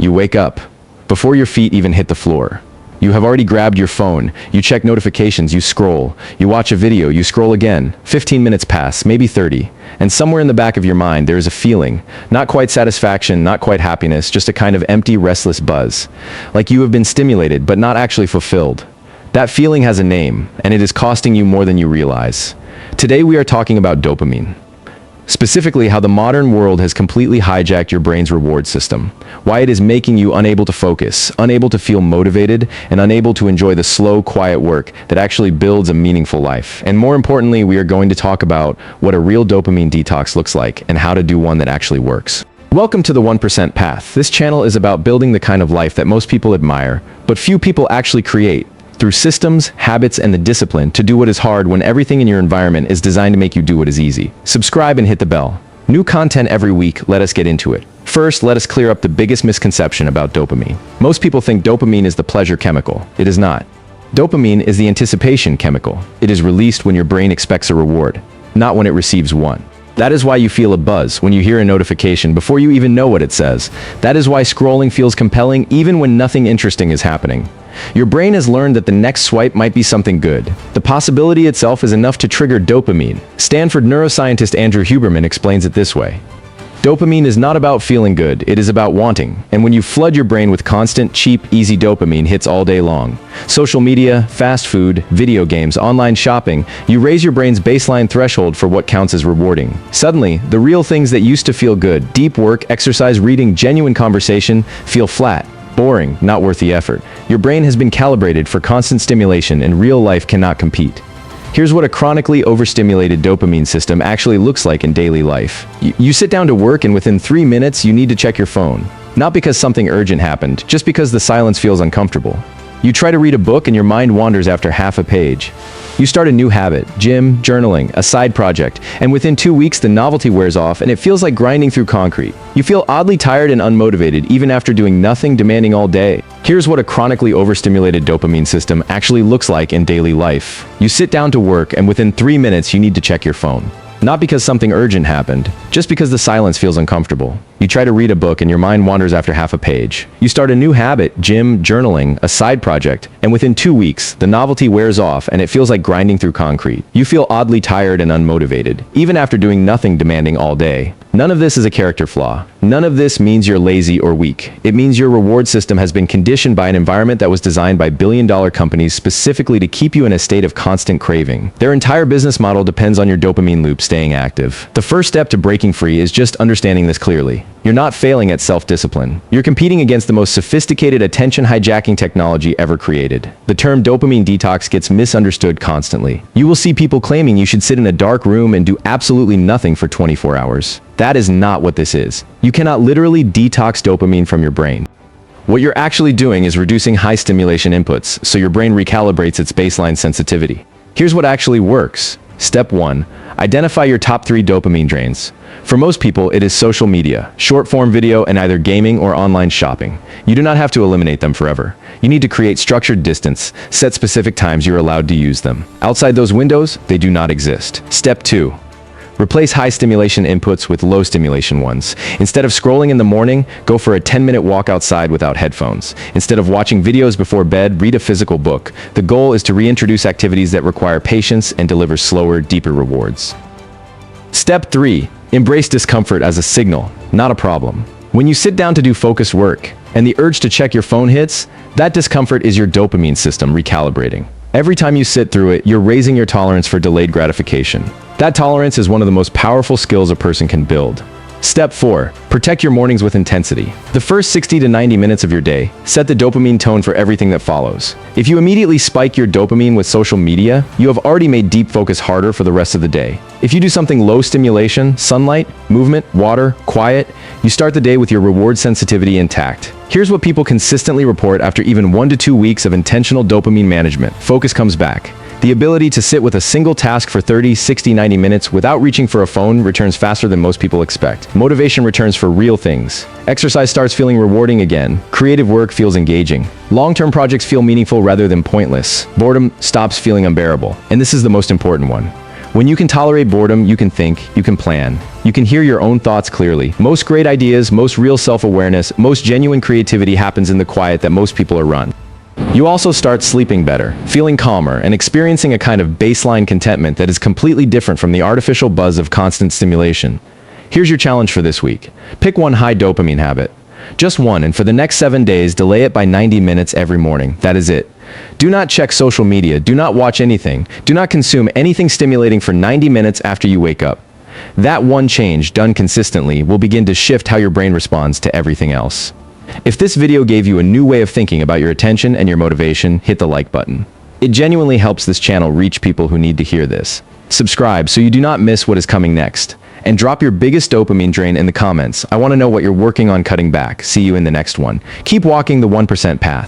You wake up. Before your feet even hit the floor. You have already grabbed your phone, you check notifications, you scroll, you watch a video, you scroll again. 15 minutes pass, maybe 30, and somewhere in the back of your mind there is a feeling, not quite satisfaction, not quite happiness, just a kind of empty, restless buzz. Like you have been stimulated, but not actually fulfilled. That feeling has a name, and it is costing you more than you realize. Today we are talking about dopamine. Specifically, how the modern world has completely hijacked your brain's reward system. Why it is making you unable to focus, unable to feel motivated, and unable to enjoy the slow, quiet work that actually builds a meaningful life. And more importantly, we are going to talk about what a real dopamine detox looks like and how to do one that actually works. Welcome to the 1% Path. This channel is about building the kind of life that most people admire, but few people actually create. Through systems, habits, and the discipline to do what is hard when everything in your environment is designed to make you do what is easy. Subscribe and hit the bell. New content every week, let us get into it. First, let us clear up the biggest misconception about dopamine. Most people think dopamine is the pleasure chemical. It is not. Dopamine is the anticipation chemical. It is released when your brain expects a reward, not when it receives one. That is why you feel a buzz when you hear a notification before you even know what it says. That is why scrolling feels compelling even when nothing interesting is happening. Your brain has learned that the next swipe might be something good. The possibility itself is enough to trigger dopamine. Stanford neuroscientist Andrew Huberman explains it this way. Dopamine is not about feeling good, it is about wanting. And when you flood your brain with constant, cheap, easy dopamine hits all day long, social media, fast food, video games, online shopping, you raise your brain's baseline threshold for what counts as rewarding. Suddenly, the real things that used to feel good, deep work, exercise, reading, genuine conversation, feel flat. Boring, not worth the effort. Your brain has been calibrated for constant stimulation and real life cannot compete. Here's what a chronically overstimulated dopamine system actually looks like in daily life. You sit down to work and within 3 minutes you need to check your phone. Not because something urgent happened, just because the silence feels uncomfortable. You try to read a book and your mind wanders after half a page. You start a new habit, gym, journaling, a side project, and within 2 weeks the novelty wears off and it feels like grinding through concrete. You feel oddly tired and unmotivated even after doing nothing demanding all day. Here's what a chronically overstimulated dopamine system actually looks like in daily life. You sit down to work and within 3 minutes you need to check your phone. Not because something urgent happened, just because the silence feels uncomfortable. You try to read a book and your mind wanders after half a page. You start a new habit, gym, journaling, a side project, and within 2 weeks, the novelty wears off and it feels like grinding through concrete. You feel oddly tired and unmotivated, even after doing nothing demanding all day. None of this is a character flaw. None of this means you're lazy or weak. It means your reward system has been conditioned by an environment that was designed by billion-dollar companies specifically to keep you in a state of constant craving. Their entire business model depends on your dopamine loop staying active. The first step to breaking free is just understanding this clearly. You're not failing at self-discipline. You're competing against the most sophisticated attention-hijacking technology ever created. The term dopamine detox gets misunderstood constantly. You will see people claiming you should sit in a dark room and do absolutely nothing for 24 hours. That is not what this is. You cannot literally detox dopamine from your brain. What you're actually doing is reducing high stimulation inputs, so your brain recalibrates its baseline sensitivity. Here's what actually works. Step 1. Identify your top 3 dopamine drains. For most people, it is social media, short-form video, and either gaming or online shopping. You do not have to eliminate them forever. You need to create structured distance, set specific times you're allowed to use them. Outside those windows, they do not exist. Step 2. Replace high stimulation inputs with low stimulation ones. Instead of scrolling in the morning, go for a 10-minute walk outside without headphones. Instead of watching videos before bed, read a physical book. The goal is to reintroduce activities that require patience and deliver slower, deeper rewards. Step 3. Embrace discomfort as a signal, not a problem. When you sit down to do focused work, and the urge to check your phone hits, that discomfort is your dopamine system recalibrating. Every time you sit through it, you're raising your tolerance for delayed gratification. That tolerance is one of the most powerful skills a person can build. Step 4. Protect your mornings with intensity. The first 60 to 90 minutes of your day, set the dopamine tone for everything that follows. If you immediately spike your dopamine with social media, you have already made deep focus harder for the rest of the day. If you do something low stimulation, sunlight, movement, water, quiet, you start the day with your reward sensitivity intact. Here's what people consistently report after even 1 to 2 weeks of intentional dopamine management. Focus comes back. The ability to sit with a single task for 30, 60, 90 minutes without reaching for a phone returns faster than most people expect. Motivation returns for real things. Exercise starts feeling rewarding again. Creative work feels engaging. Long-term projects feel meaningful rather than pointless. Boredom stops feeling unbearable. And this is the most important one. When you can tolerate boredom, you can think, you can plan. You can hear your own thoughts clearly. Most great ideas, most real self-awareness, most genuine creativity happens in the quiet that most people are run. You also start sleeping better, feeling calmer, and experiencing a kind of baseline contentment that is completely different from the artificial buzz of constant stimulation. Here's your challenge for this week. Pick one high dopamine habit. Just one, and for the next 7 days, delay it by 90 minutes every morning. That is it. Do not check social media, do not watch anything, do not consume anything stimulating for 90 minutes after you wake up. That one change, done consistently, will begin to shift how your brain responds to everything else. If this video gave you a new way of thinking about your attention and your motivation, hit the like button. It genuinely helps this channel reach people who need to hear this. Subscribe so you do not miss what is coming next. And drop your biggest dopamine drain in the comments. I want to know what you're working on cutting back. See you in the next one. Keep walking the 1% path.